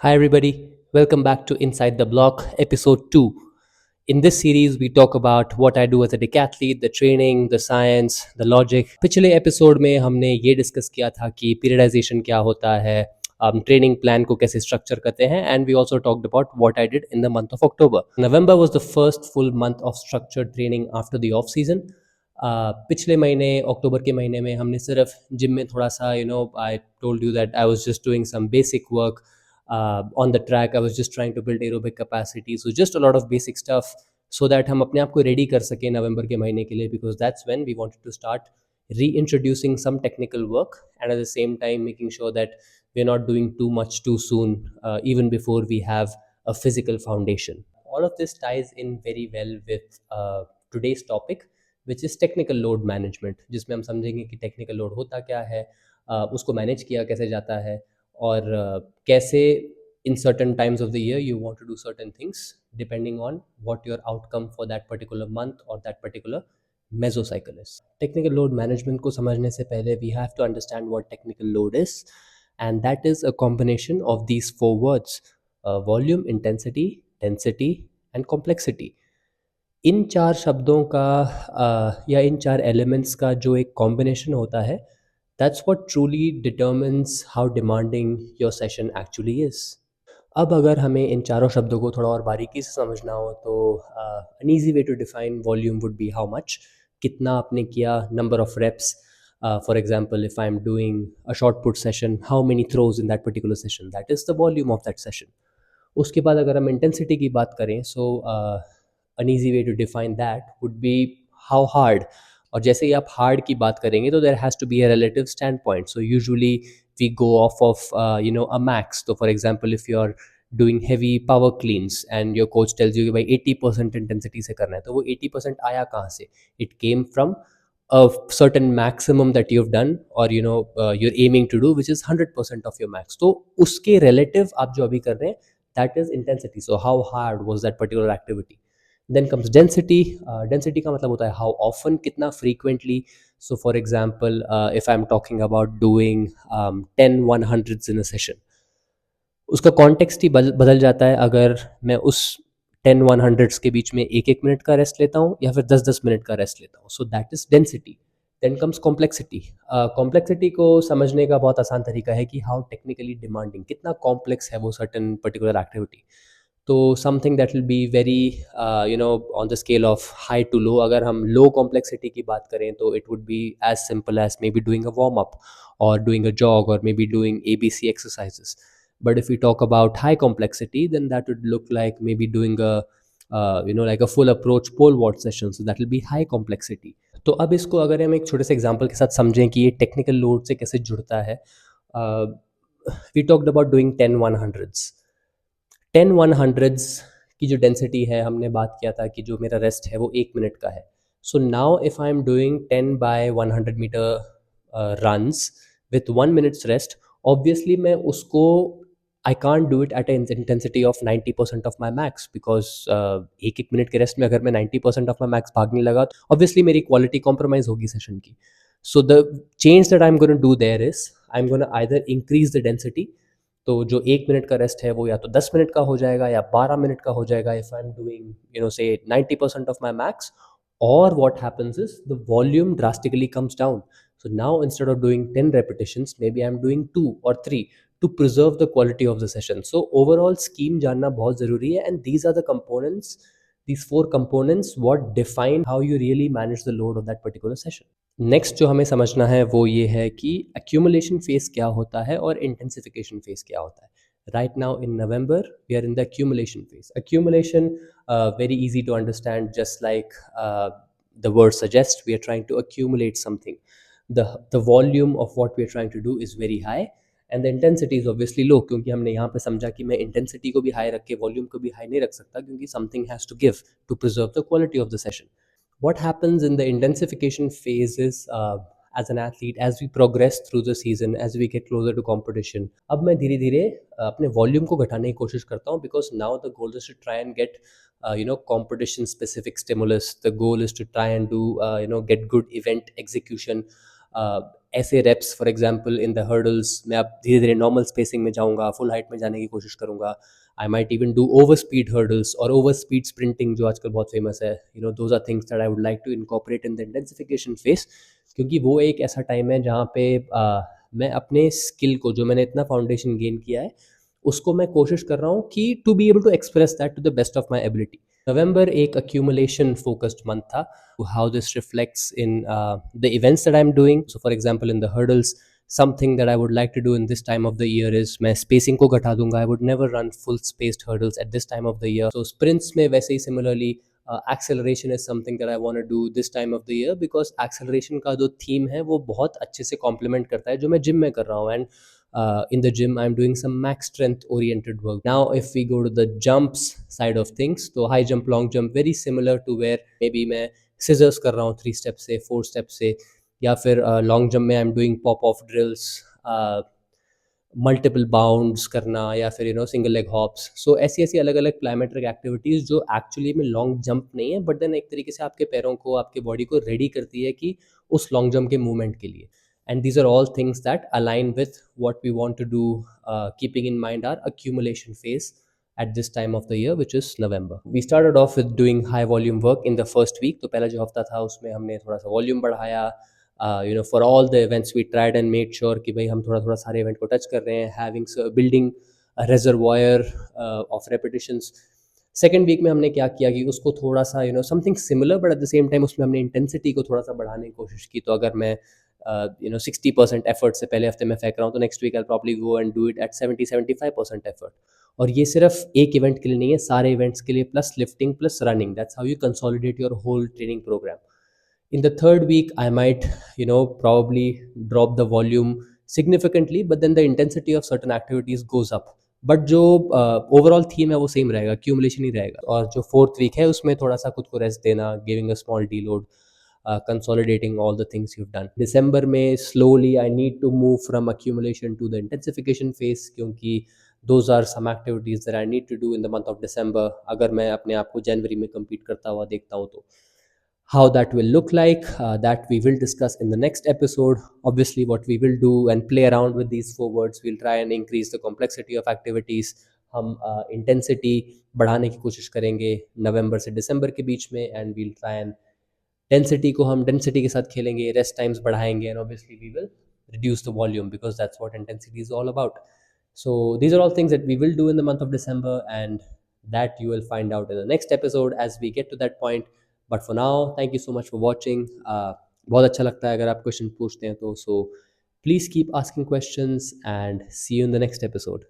Hi, everybody. Welcome back to Inside the Block, episode 2. In this series, we talk about what I do as a decathlete, the training, the science, the logic. पिछले episode में हमने ये discuss किया था कि periodisation क्या होता है, ट्रेनिंग प्लान को कैसे स्ट्रक्चर करते हैं, and we also talked about what I did in the month of October. November was the first full month of structured training after the off season. पिछले महीने अक्टूबर के महीने में हमने सिर्फ जिम में थोड़ा सा I told you that I was just doing some basic work. On the track I was just trying to build aerobic capacity, so just a lot of basic stuff so that हम अपने आप को ready कर सकें नवंबर के महीने के लिए, because that's when we wanted to start reintroducing some technical work and at the same time making sure that we're not doing too much too soon, even before we have a physical foundation. All of this ties in very well with today's topic, which is technical load management, जिसमें हम समझेंगे कि technical load होता क्या है, उसको manage किया कैसे जाता है, और कैसे in certain times of the year you want to do certain things depending on what your outcome for that particular month or that particular mesocycle is. Technical load management को समझने से पहले we have to understand what technical load is, and that is a combination of these four words: volume, intensity, density and complexity. इन चार शब्दों का या इन चार elements का जो एक कॉम्बिनेशन होता है, that's what truly determines how demanding your session actually is. अब अगर हमें इन चारों शब्दों को थोड़ा और बारीकी से समझना हो तो an easy way to define volume would be how much, कितना आपने किया, number of reps. For example, if I'm doing a short put session, how many throws in that particular session, that is the volume of that session. उसके बाद अगर हम intensity की बात करें, सो an easy way to define that would be how hard. और जैसे ही आप हार्ड की बात करेंगे तो there has to be a relative standpoint. So usually we go off a max. तो for example if you are doing heavy power cleans and your coach tells you कि भाई 80% इंटेंसिटी से करना है, तो वो 80% आया कहाँ से? It came from a certain maximum that you've done, or you're aiming to do, which is 100% of your max. तो उसके relative आप जो अभी कर रहे हैं, that is intensity. So how hard was that particular activity? Then comes density. Density का मतलब होता है how often, कितना frequently. So for example, if I'm talking about doing 10 100s in a session, उसका कॉन्टेक्स्ट ही बदल जाता है अगर मैं उस 10 100s के बीच में एक एक मिनट का रेस्ट लेता हूँ या फिर 10 मिनट का रेस्ट लेता हूँ. So that is density. Then comes complexity. Complexity को समझने का बहुत आसान तरीका है कि हाउ टेक्निकली डिमांडिंग, कितना कॉम्प्लेक्स है वो सर्टन पर्टिकुलर एक्टिविटी. तो something that will be very on the scale of high to low. अगर हम लो कॉम्प्लेक्सिटी की बात करें तो it would be as simple as maybe doing a warm up or doing a jog or maybe doing ABC exercises. But if we talk about high complexity, then that would look like maybe doing a like a full approach pole vault session. So that will be high complexity. तो अब इसको अगर हम एक छोटे से example के साथ समझें कि ये टेक्निकल लोड से कैसे जुड़ता है. We talked about doing 10 100s. 10 100s की जो डेंसिटी है, हमने बात किया था कि जो मेरा रेस्ट है वो 1 मिनट का है. So now if I am doing 10 by 100 meter runs with 1 minutes rest, obviously मैं उसको I can't do it at an intensity of 90% of my max, because एक एक मिनट के रेस्ट में अगर मैं 90% ऑफ माई मैक्स भागने लगा तो ऑब्वियसली मेरी क्वालिटी कॉम्प्रोमाइज़ होगी सेशन की. So the change that I am gonna do their is I am gonna either increase the density. तो जो 1 मिनट का रेस्ट है वो या तो 10 मिनट का हो जाएगा या 12 मिनट का हो जाएगा इफ आई एम डूइंग से 90% ऑफ माई मैक्स. और what happens is the volume drastically comes down. So now instead of doing 10 repetitions, maybe I'm doing 2 or 3 to preserve the quality of the session. So overall scheme जानना बहुत ज़रूरी है, and these are the components, these 4 components what define how you really manage the load of that particular session. Next जो हमें समझना है वो ये है कि accumulation phase क्या होता है और intensification phase क्या होता है. Right now in November, we are in the accumulation phase. Accumulation, very easy to understand, just like the word suggests, we are trying to accumulate something. The volume of what we are trying to do is very high and the intensity is obviously low, क्योंकि हमने यहाँ पे समझा कि मैं intensity को भी high रख के volume को भी high नहीं रख सकता, क्योंकि something has to give to preserve the quality of the session. What happens in the intensification phase is, as an athlete, as we progress through the season, as we get closer to competition, अब मैं धीरे धीरे अपने volume को घटाने की कोशिश करता हूँ, because now the goal is to try and get competition specific stimulus. The goal is to try and do get good event execution. ऐसे reps for example in the hurdles मैं अब धीरे धीरे normal spacing में जाऊँगा, full height में जाने की कोशिश करूँगा. I might even do over speed hurdles or over speed sprinting जो आजकल बहुत famous है. Those are things that I would like to incorporate in the intensification phase, क्योंकि वो एक ऐसा टाइम है जहाँ पे मैं अपने स्किल को, जो मैंने इतना फाउंडेशन गेन किया है, उसको मैं कोशिश कर रहा हूँ कि to be able to express that to the best of my ability. November एक accumulation focused month था. How this reflects in the events that I'm doing. So for example in the hurdles, something that I would like to do in this time of the year is मैं spacing को घटा दूंगा. I would never run full spaced hurdles at this time of the year. So sprints में वैसे ही similarly acceleration is something that I want to do this time of the year, because acceleration का जो theme है वो बहुत अच्छे से complement करता है जो मैं gym में कर रहा हूँ. And in the gym I'm doing some max strength oriented work. Now if we go to the jumps side of things, तो high jump long jump very similar to where maybe मैं scissors कर रहा हूँ 3 step से 4 step से, या फिर long jump में I'm doing pop off drills, multiple bounds करना, या फिर सिंगल लेग हॉप्स. सो ऐसी ऐसी अलग अलग प्लायोमेट्रिक एक्टिविटीज़ जो एक्चुअली में लॉन्ग जंप नहीं है, बट देन एक तरीके से आपके पैरों को, आपके बॉडी को रेडी करती है कि उस लॉन्ग जंप के मूवमेंट के लिए. And these are all things that align with what we want to do, keeping in mind our accumulation phase at this time of the year, which is November. We started off with doing high volume work in the first week. तो पहला जो हफ्ता था उसमें हमने थोड़ा सा volume बढ़ाया. For all the events we tried and made sure कि भाई हम थोड़ा थोड़ा सारे इवेंट को टच कर रहे हैं, building a reservoir of repetitions. Second week में हमने क्या किया कि उसको थोड़ा सा something similar, but at the same time उसमें हमने इंटेंसिटी को थोड़ा सा बढ़ाने की कोशिश की. तो अगर मैं 60% एफर्ट से पहले हफ्ते में फेंक रहा हूँ, तो next week I probably go and do it at 70-75% effort. और ये सिर्फ एक इवेंट के लिए नहीं है, सारे इवेंट्स के लिए, plus lifting plus running. That's how you consolidate your whole training program. In the third week I might probably drop the volume significantly, but then the intensity of certain activities goes up. But जो overall theme है वो same रहेगा, cumulation ही रहेगा. और जो fourth week है उसमें थोड़ा सा खुद को रेस्ट देना, giving a small D load, consolidating all the things you've done. दिसंबर में slowly I need to move from accumulation to the intensification phase, क्योंकि those are some activities that I need to do in the month of December. अगर मैं अपने आप को जनवरी में compete करता हुआ देखता हूँ तो how that will look like, that we will discuss in the next episode. Obviously what we will do and play around with these four words, we'll try and increase the complexity of activities. हम intensity बढ़ाने की कोशिश करेंगे नवंबर से दिसंबर के बीच में, and we'll try and density को हम डेंसिटी के साथ खेलेंगे, रेस्ट टाइम्स बढ़ाएंगे, and obviously we will reduce the volume because that's what intensity is all about. So these are all things that we will do in the month of December, and that you will find out in the next episode as we get to that point. But for now, thank you so much for watching. बहुत अच्छा लगता है अगर आप question पूछते हैं तो, so please keep asking questions and see you in the next episode.